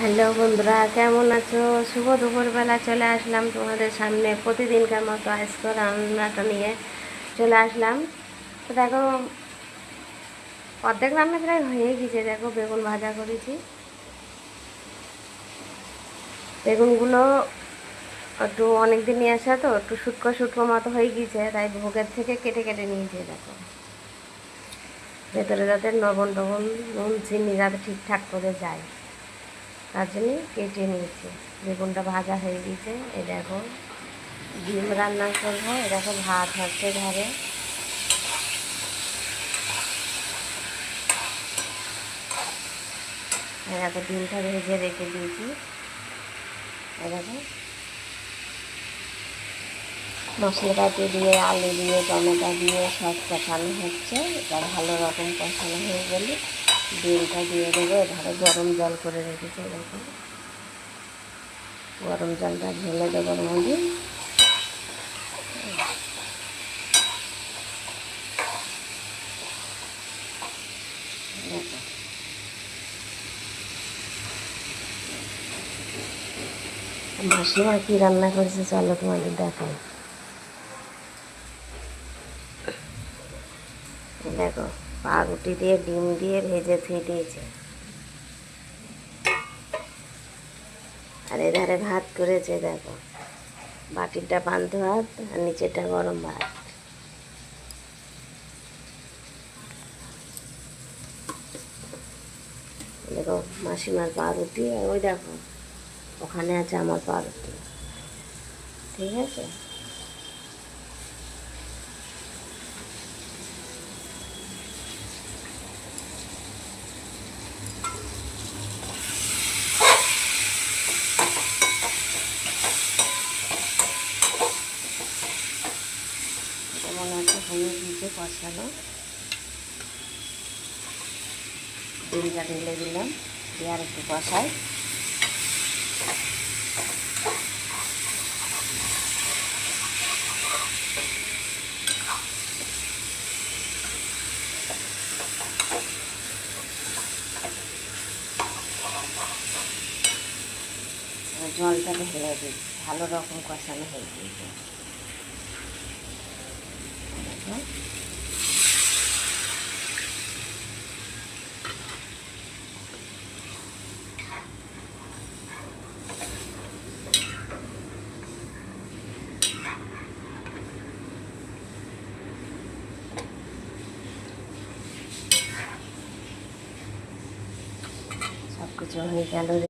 Hello বন্ধুরা, কেমন আছো? শুভ দুপুরবেলা চলে আসলাম তোমাদের সামনে প্রতিদিনকার মতো আজকে রান্নাটা নিয়ে চলে আসলাম। তো দেখো, অর্ধেক রান্না প্রায় হয়ে গেছে। দেখো, বেগুন ভাজা করেছি। বেগুনগুলো একটু অনেক দিন নিয়ে আসা তো একটু শুটকো শুটকো মতো হয়ে গিয়েছে, তাই ভোগের থেকে কেটে কেটে নিয়েছে। দেখো, ভেতরে যাতে লবণ টবণ নুন চিনি যাতে ঠিকঠাক করে যায়, তার জন্যে কেটে নিয়েছি। বেগুনটা ভাজা হয়ে গিয়েছে। এই দেখো, ডিম রান্না করবো। এই দেখো, ভাত হচ্ছে ঘরে। এই দেখো, ডিমটা ভেজে রেখে দিয়েছি। এই দেখো, মশলাপাতি দিয়ে আলু দিয়ে টমেটো দিয়ে সব কষানো হচ্ছে। এটা ভালো রকম কষানো হয়ে গেলে ডিমটা দিয়ে দেবো। এধারে গরম জল করে রেখেছি। দেখো, গরম জলটা ঢেলে দেবো ওর মধ্যে। দেখো, মাসিমা কি রান্না করেছে চলো তোমাদের দেখাই। দেখো, পাউরুটি দিয়ে ডিম দিয়ে ভেজে থুয়ে দিয়েছে। আর এধারে ভাত করেছে। দেখো, বাটিটা পান্তা ভাত আর নিচেটা গরম ভাত। দেখো, মাসিমার পাউরুটি, আর ওই দেখো ওখানে আছে আমার পাউরুটি। ঠিক আছে, এটা মনে হচ্ছে হয়ে গিয়েছে কষানো। ডিমটা ঢেলে দিলাম, দিয়ে আর একটু কষাই। জলটা ঢেলে দিই, ভালো রকম কষানো হয়ে গিয়েছে। সব কিছু হয়ে গেল।